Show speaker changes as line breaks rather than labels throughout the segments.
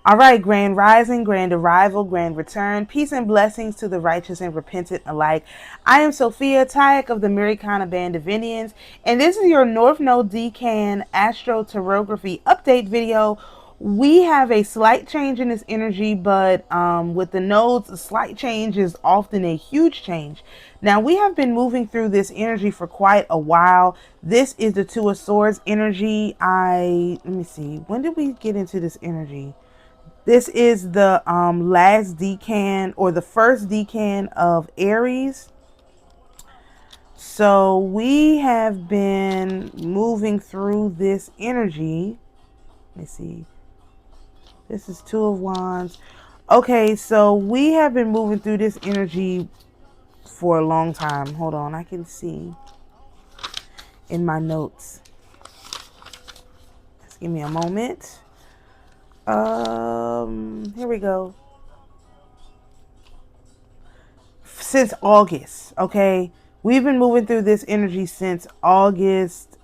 All right, grand rising, grand arrival, grand return, peace and blessings to the righteous and repentant alike. I am Sophia, Tayac of the AmaruKhan Band of Indians, and this is your North Node Decan astroterography update video. We have a slight change in this energy, but with the nodes, a slight change is often a huge change. Now, we have been moving through this energy for quite a while. This is the Two of Swords energy. Let me see, when did we get into this energy? This is the last decan, or the first decan of Aries. So we have been moving through this energy. Let me see. This is Two of Wands. Okay, so we have been moving through this energy for a long time. Hold on, I can see in my notes. Just give me a moment. Here we go. Since August, okay? We've been moving through this energy since August.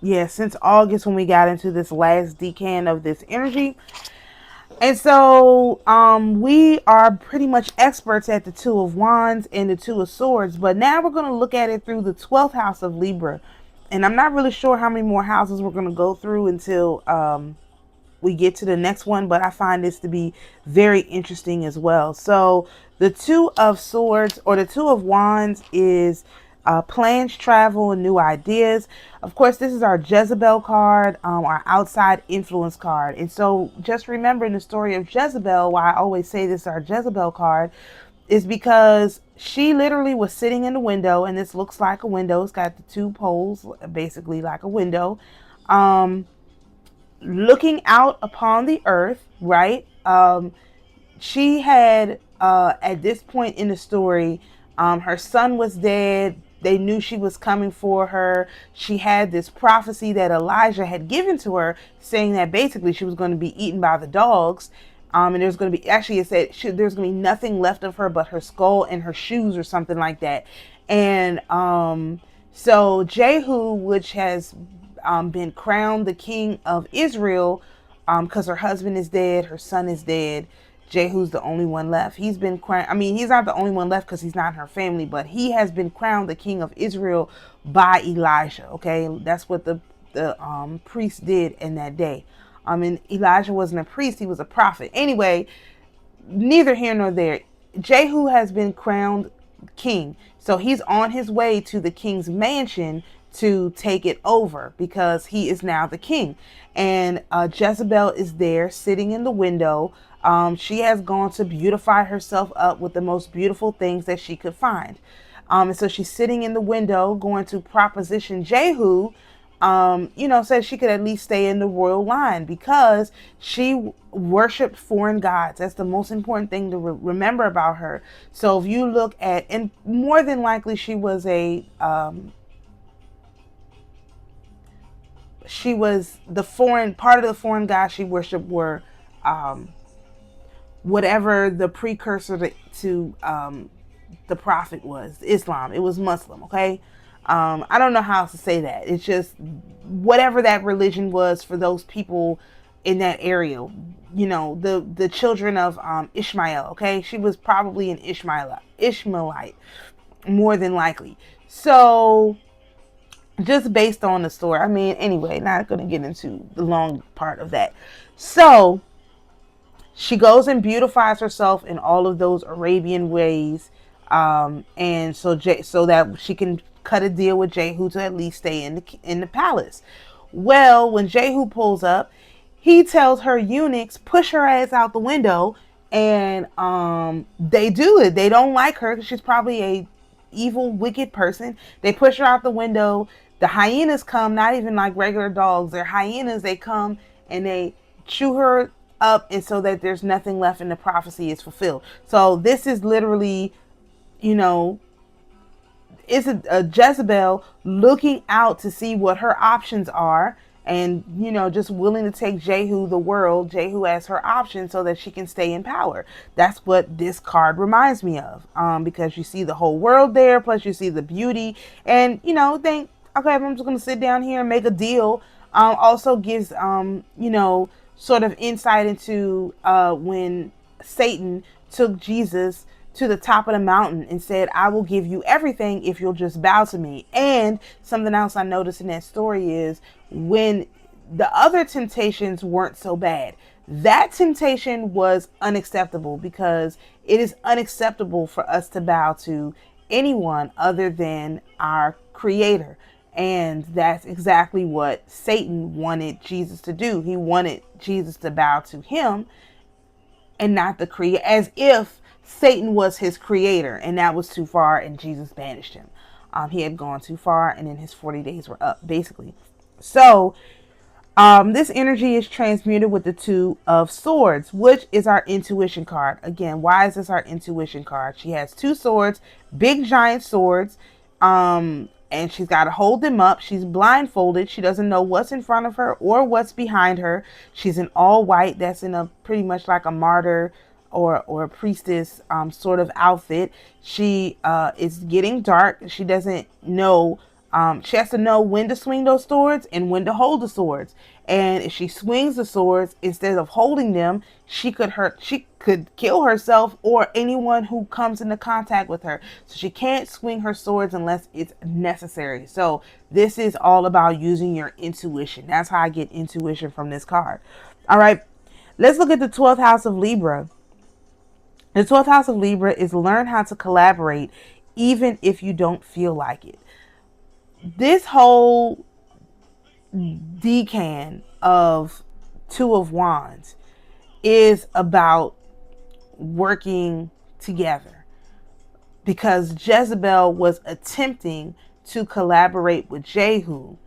Since August, when we got into this last decan of this energy. And so we are pretty much experts at the Two of Wands and the Two of Swords, but now we're going to look at it through the 12th house of Libra. And I'm not really sure how many more houses we're going to go through until we get to the next one, but I find this to be very interesting as well. So the Two of Swords, or the Two of Wands, is plans, travel, and new ideas. Of course, this is our Jezebel card, our outside influence card. And so just remembering the story of Jezebel, why I always say this is our Jezebel card, is because she literally was sitting in the window, and this looks like a window. It's got the two poles, basically like a window. Looking out upon the earth, right? She had, at this point in the story, her son was dead. They knew she was coming for her. She had this prophecy that Elijah had given to her, saying that basically she was going to be eaten by the dogs. And there's going to be, actually it said there's going to be nothing left of her but her skull and her shoes or something like that. And so Jehu, which has been crowned the king of Israel, because her husband is dead, her son is dead. Jehu's the only one left. He's been crowned. I mean, he's not the only one left because he's not her family, but he has been crowned the king of Israel by Elijah. Okay, that's what the priest did in that day. And Elijah wasn't a priest; he was a prophet. Anyway, neither here nor there. Jehu has been crowned king, so he's on his way to the king's mansion to take it over because he is now the king. And Jezebel is there sitting in the window. She has gone to beautify herself up with the most beautiful things that she could find. And so she's sitting in the window going to proposition Jehu, said she could at least stay in the royal line because she worshiped foreign gods. That's the most important thing to remember about her. So if you look at, and more than likely she was the foreign part of the foreign gods she worshipped were whatever the precursor to the prophet was. Islam. It was Muslim. Okay. I don't know how else to say that. It's just whatever that religion was for those people in that area. The children of Ishmael. Okay. She was probably an Ishmaelite, more than likely. So just based on the story. I mean, anyway, not going to get into the long part of that. So she goes and beautifies herself in all of those Arabian ways. And so that she can cut a deal with Jehu to at least stay in the palace. Well, when Jehu pulls up, he tells her eunuchs, push her ass out the window. And they do it. They don't like her because she's probably a evil, wicked person. They push her out the window. The hyenas come, not even like regular dogs. They're hyenas. They come and they chew her up, and so that there's nothing left and the prophecy is fulfilled. So this is literally, it's a Jezebel looking out to see what her options are, and just willing to take Jehu as her option so that she can stay in power. That's what this card reminds me of, because you see the whole world there, plus you see the beauty, and think, okay, I'm just going to sit down here and make a deal Also gives, sort of insight into when Satan took Jesus to the top of the mountain and said, I will give you everything if you'll just bow to me. And something else I noticed in that story is when the other temptations weren't so bad, that temptation was unacceptable, because it is unacceptable for us to bow to anyone other than our Creator. And that's exactly what Satan wanted Jesus to do. He wanted Jesus to bow to him and not the creator, as if Satan was his creator, and that was too far, and Jesus banished him. He had gone too far, and then his 40 days were up, basically. So this energy is transmuted with the Two of Swords, which is our intuition card. Again, why is this our intuition card? She has two swords, big giant swords, and she's got to hold them up. She's blindfolded. She doesn't know what's in front of her or what's behind her. She's in all white. That's in a pretty much like a martyr or a priestess sort of outfit. She is getting dark. She doesn't know. She has to know when to swing those swords and when to hold the swords. And if she swings the swords instead of holding them, she could kill herself or anyone who comes into contact with her. So she can't swing her swords unless it's necessary. So this is all about using your intuition. That's how I get intuition from this card. All right, let's look at the 12th house of Libra. The 12th house of Libra is learn how to collaborate even if you don't feel like it. This whole decan of Two of Wands is about working together, because Jezebel was attempting to collaborate with Jehu,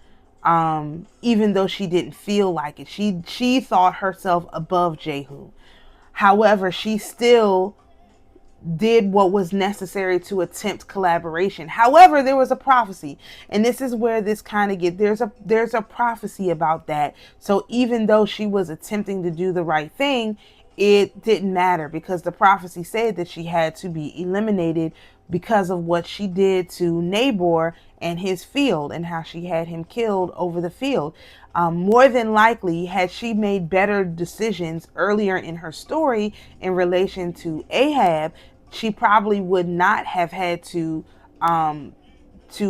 even though she didn't feel like it. She thought herself above Jehu. However, she still did what was necessary to attempt collaboration. However, there was a prophecy, and this is where this kind of there's a prophecy about that. So even though she was attempting to do the right thing, it didn't matter, because the prophecy said that she had to be eliminated because of what she did to Nabor and his field, and how she had him killed over the field. More than likely, had she made better decisions earlier in her story in relation to Ahab, she probably would not have had to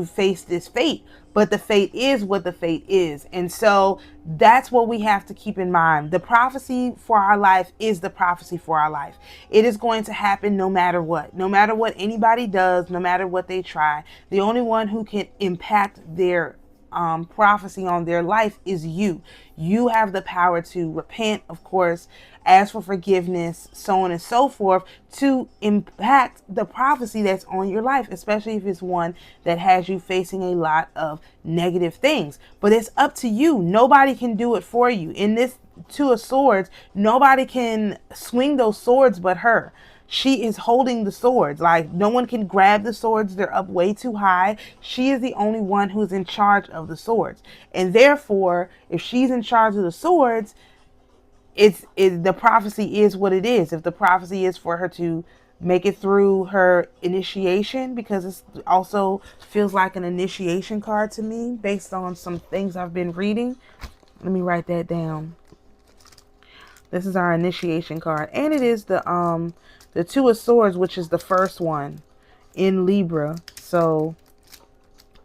face this fate. But the fate is what the fate is. And so that's what we have to keep in mind. The prophecy for our life is the prophecy for our life. It is going to happen no matter what. No matter what anybody does, no matter what they try. The only one who can impact their prophecy on their life is you. You have the power to repent, of course, ask for forgiveness, so on and so forth, to impact the prophecy that's on your life, especially if it's one that has you facing a lot of negative things. But it's up to you. Nobody can do it for you. In this Two of Swords, nobody can swing those swords but her. She is holding the swords. Like, no one can grab the swords. They're up way too high. She is the only one who's in charge of the swords. And therefore, if she's in charge of the swords, the prophecy is what it is. If the prophecy is for her to make it through her initiation, because it also feels like an initiation card to me based on some things I've been reading. Let me write that down. This is our initiation card. And it is the Two of Swords, which is the first one in Libra. So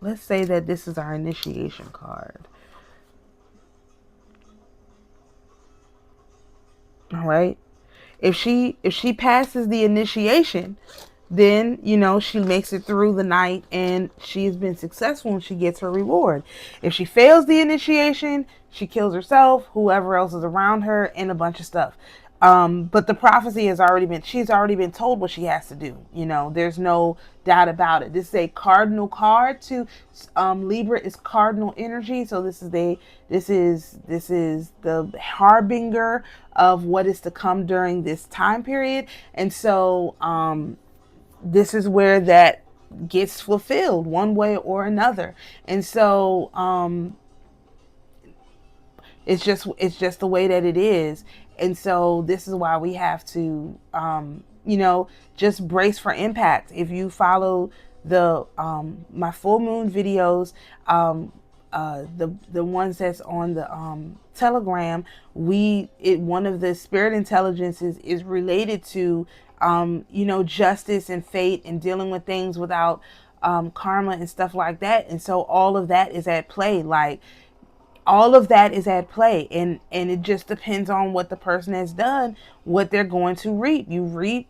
let's say that this is our initiation card. All right. If she passes the initiation, then, she makes it through the night and she's been successful and she gets her reward. If she fails the initiation, she kills herself, whoever else is around her, and a bunch of stuff. But the prophecy she's already been told what she has to do. There's no doubt about it. This is a cardinal card to Libra is cardinal energy. So this is the harbinger of what is to come during this time period. And so, this is where that gets fulfilled one way or another. And so, it's just the way that it is. And so this is why we have to, just brace for impact. If you follow the my full moon videos, the ones that's on the Telegram, one of the spirit intelligences is related to justice and fate and dealing with things without karma and stuff like that. And so all of that is at play. Like, all of that is at play, and it just depends on what the person has done, what they're going to reap. You reap,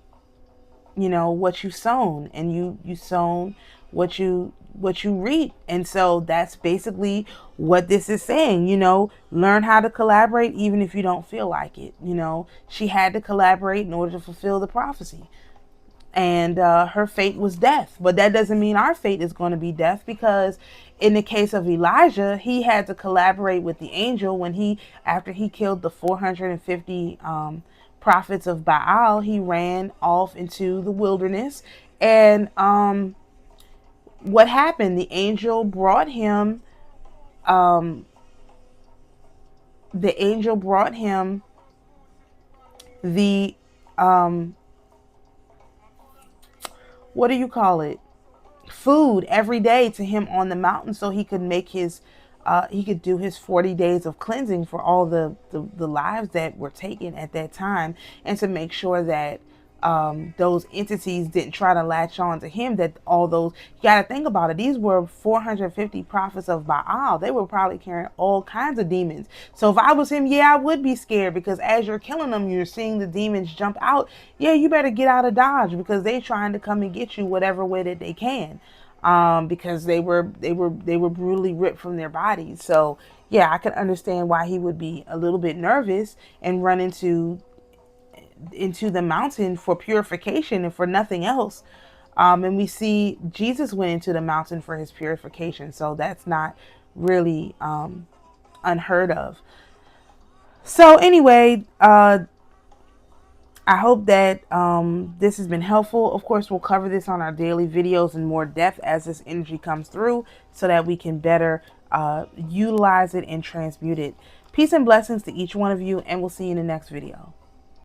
what you sown, and you sown what you reap. And so that's basically what this is saying. Learn how to collaborate even if you don't feel like it. She had to collaborate in order to fulfill the prophecy, and her fate was death. But that doesn't mean our fate is going to be death, because in the case of Elijah, he had to collaborate with the angel after he killed the 450 prophets of Baal. He ran off into the wilderness, and what happened? The angel brought him. The angel brought him the what do you call it? Food every day to him on the mountain, so he could make he could do his 40 days of cleansing for all the lives that were taken at that time, and to make sure that those entities didn't try to latch on to him. That all those, you got to think about it, these were 450 prophets of Baal. They were probably carrying all kinds of demons. So if I was him, yeah, I would be scared, because as you're killing them, you're seeing the demons jump out. Yeah, you better get out of Dodge, because they're trying to come and get you whatever way that they can, because they were brutally ripped from their bodies. So yeah, I could understand why he would be a little bit nervous and run into the mountain for purification and for nothing else. And we see Jesus went into the mountain for his purification. So that's not really unheard of. So anyway, I hope that this has been helpful. Of course, we'll cover this on our daily videos in more depth as this energy comes through, so that we can better utilize it and transmute it. Peace and blessings to each one of you, and we'll see you in the next video.